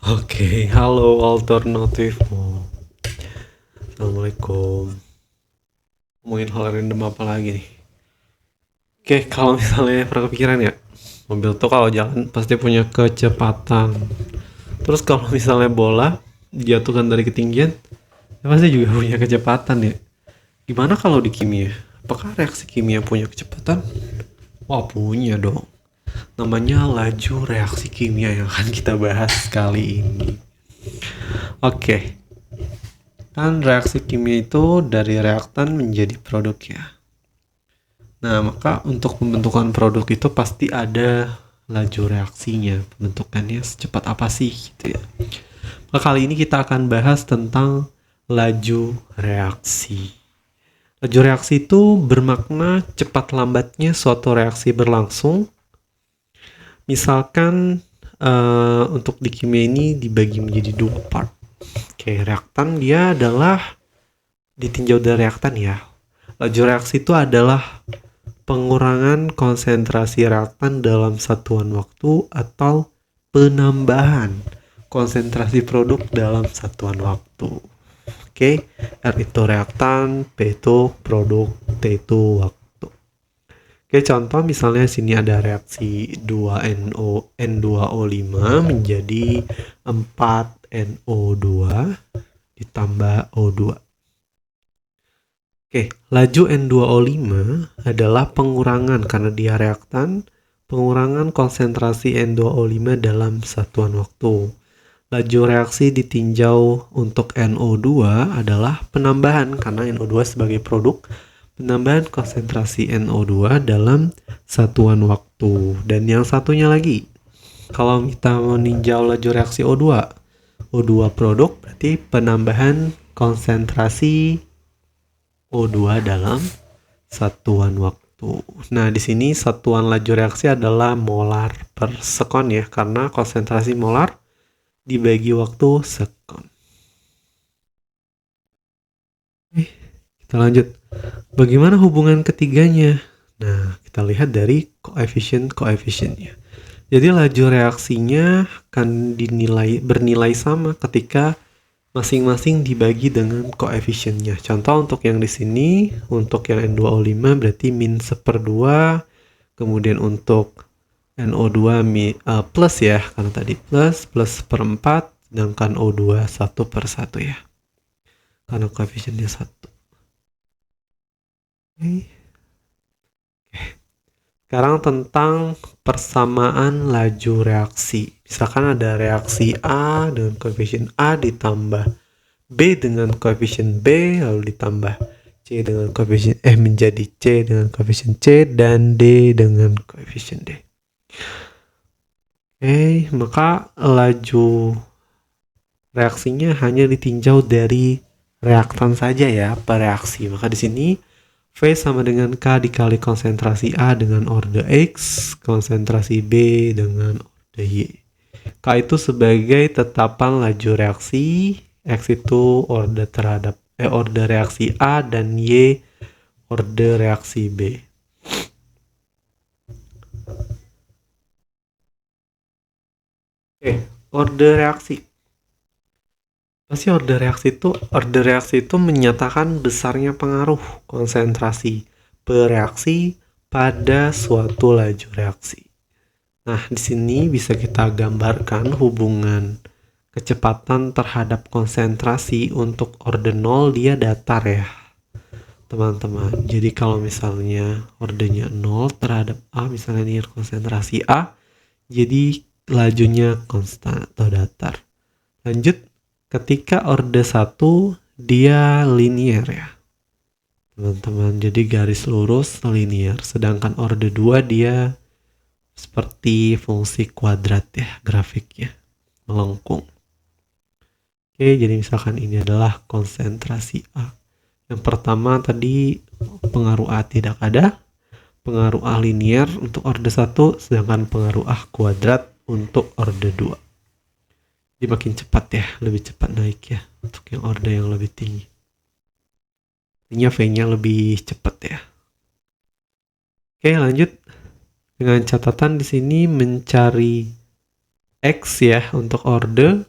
Oke, halo alternatif. Assalamualaikum. Ngomongin hal random apa lagi nih? Oke, kalau misalnya pernah kepikiran ya, mobil tuh kalau jalan pasti punya kecepatan. Terus kalau misalnya bola dijatuhkan dari ketinggian, ya pasti juga punya kecepatan ya. Gimana kalau di kimia? Apakah reaksi kimia punya kecepatan? Wah, punya dong. Namanya laju reaksi kimia yang akan kita bahas kali ini. Oke, kan reaksi kimia itu dari reaktan menjadi produk ya. Nah, maka untuk pembentukan produk itu pasti ada laju reaksinya. Pembentukannya secepat apa sih gitu ya. Maka kali ini kita akan bahas tentang laju reaksi. Laju reaksi itu bermakna cepat lambatnya suatu reaksi berlangsung. Misalkan untuk di kimia ini dibagi menjadi dua part. Oke, reaktan dia adalah ditinjau dari reaktan ya. Laju reaksi itu adalah pengurangan konsentrasi reaktan dalam satuan waktu atau penambahan konsentrasi produk dalam satuan waktu. Oke, R itu reaktan, P itu produk, T itu waktu. Oke, contoh misalnya sini ada reaksi 2NO N2O5 menjadi 4NO2 ditambah O2. Oke, laju N2O5 adalah pengurangan karena dia reaktan, pengurangan konsentrasi N2O5 dalam satuan waktu. Laju reaksi ditinjau untuk NO2 adalah penambahan karena NO2 sebagai produk, penambahan konsentrasi NO2 dalam satuan waktu. Dan yang satunya lagi, kalau kita meninjau laju reaksi O2, O2 produk berarti penambahan konsentrasi O2 dalam satuan waktu. Nah, di sini satuan laju reaksi adalah molar per sekon ya, karena konsentrasi molar dibagi waktu sekon. Kita lanjut. Bagaimana hubungan ketiganya? Nah, kita lihat dari koefisien-koefisiennya. Jadi laju reaksinya akan bernilai sama ketika masing-masing dibagi dengan koefisiennya. Contoh untuk yang di sini, untuk yang N2O5 berarti min 1/2, kemudian untuk NO2 plus ya, karena tadi plus 1/4, sedangkan O2 1/1 ya, karena koefisiennya 1. Oke. Sekarang tentang persamaan laju reaksi. Misalkan ada reaksi A dengan koefisien A ditambah B dengan koefisien B, lalu ditambah C dengan koefisien menjadi C dengan koefisien C, dan D dengan koefisien D. Oke, maka laju reaksinya hanya ditinjau dari reaktan saja ya, per reaksi. Maka di sini V sama dengan K dikali konsentrasi A dengan orde X, konsentrasi B dengan orde Y. K itu sebagai tetapan laju reaksi, X itu orde reaksi A, dan Y orde reaksi B. Orde reaksi. Pasti orde reaksi itu menyatakan besarnya pengaruh konsentrasi bereaksi pada suatu laju reaksi. Nah, di sini bisa kita gambarkan hubungan kecepatan terhadap konsentrasi. Untuk orde 0 dia datar ya, teman-teman. Jadi kalau misalnya ordenya 0 terhadap A, misalnya ini konsentrasi A, jadi lajunya konstan atau datar. Lanjut, ketika orde 1 dia linear ya, teman-teman. Jadi garis lurus linear. Sedangkan orde 2 dia seperti fungsi kuadrat ya, grafiknya melengkung. Oke, jadi misalkan ini adalah konsentrasi A. Yang pertama tadi pengaruh A tidak ada, pengaruh A linear untuk orde 1, sedangkan pengaruh A kuadrat untuk orde 2. Jadi makin cepat ya, lebih cepat naik ya untuk yang orde yang lebih tinggi. Artinya V-nya lebih cepat ya. Oke, lanjut. Dengan catatan di sini mencari X ya untuk orde,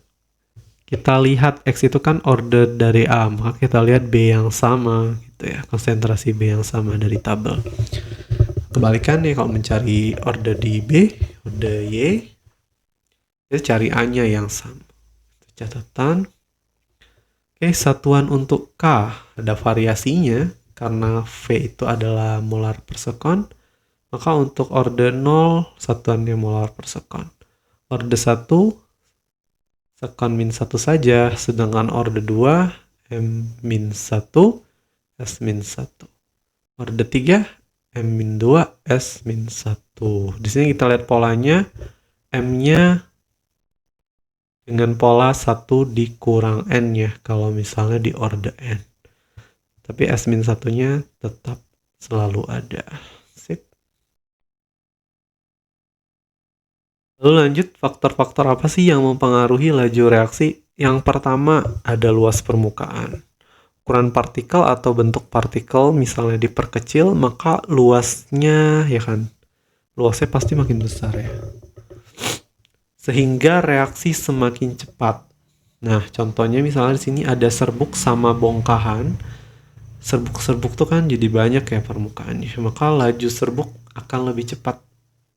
kita lihat X itu kan order dari A, maka kita lihat B yang sama gitu ya, konsentrasi B yang sama dari tabel. Kebalikannya kalau mencari order di B, order Y, kita cari A-nya yang sama. Catatan. Oke, satuan untuk K ada variasinya karena V itu adalah molar per sekon. Maka untuk order 0 satuannya molar per sekon. Order 1 sekon min 1 saja, sedangkan order 2 M min 1 S min 1. Order 3 M min 2 S min 1. Di sini kita lihat polanya, M-nya dengan pola 1 dikurang N ya, kalau misalnya di order N. Tapi S min 1-nya tetap selalu ada. Sip. Lalu lanjut, faktor-faktor apa sih yang mempengaruhi laju reaksi? Yang pertama ada luas permukaan. Ukuran partikel atau bentuk partikel misalnya diperkecil, maka luasnya ya kan, luasnya pasti makin besar ya. Sehingga reaksi semakin cepat. Nah, contohnya misalnya di sini ada serbuk sama bongkahan. Serbuk-serbuk tuh kan jadi banyak ya permukaannya. Maka laju serbuk akan lebih cepat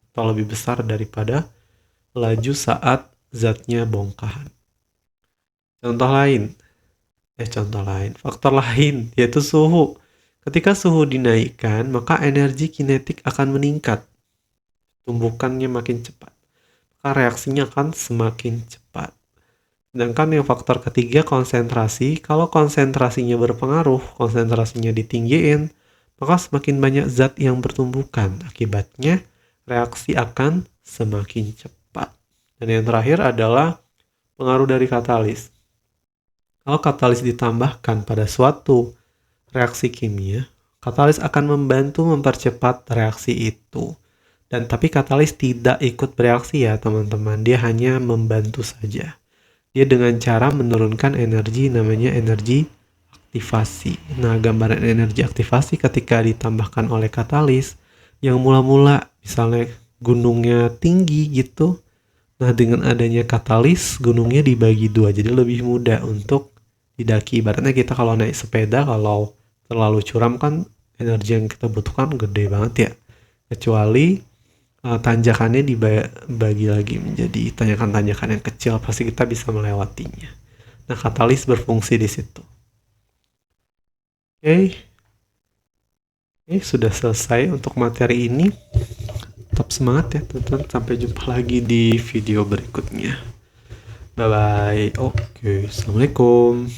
atau lebih besar daripada laju saat zatnya bongkahan. Contoh lain, faktor lain yaitu suhu. Ketika suhu dinaikkan, maka energi kinetik akan meningkat. Tumbukannya makin cepat. Maka reaksinya akan semakin cepat. Sedangkan yang faktor ketiga konsentrasi, kalau konsentrasinya berpengaruh, konsentrasinya ditinggiin, maka semakin banyak zat yang bertumbukan. Akibatnya reaksi akan semakin cepat. Dan yang terakhir adalah pengaruh dari katalis. Kalau katalis ditambahkan pada suatu reaksi kimia, katalis akan membantu mempercepat reaksi itu. Dan tapi katalis tidak ikut bereaksi ya teman-teman, dia hanya membantu saja. Dia dengan cara menurunkan energi namanya energi aktivasi. Nah, gambaran energi aktivasi ketika ditambahkan oleh katalis yang mula-mula misalnya gunungnya tinggi gitu. Nah, dengan adanya katalis gunungnya dibagi dua, jadi lebih mudah untuk didaki. Ibaratnya kita kalau naik sepeda, kalau terlalu curam kan energi yang kita butuhkan gede banget ya. Kecuali tanjakannya dibagi lagi menjadi tanjakan-tanjakan yang kecil, pasti kita bisa melewatinya. Nah, katalis berfungsi di situ. Oke, sudah selesai untuk materi ini. Tetap semangat ya teman-teman. Sampai jumpa lagi di video berikutnya. Bye bye. Oke, assalamualaikum.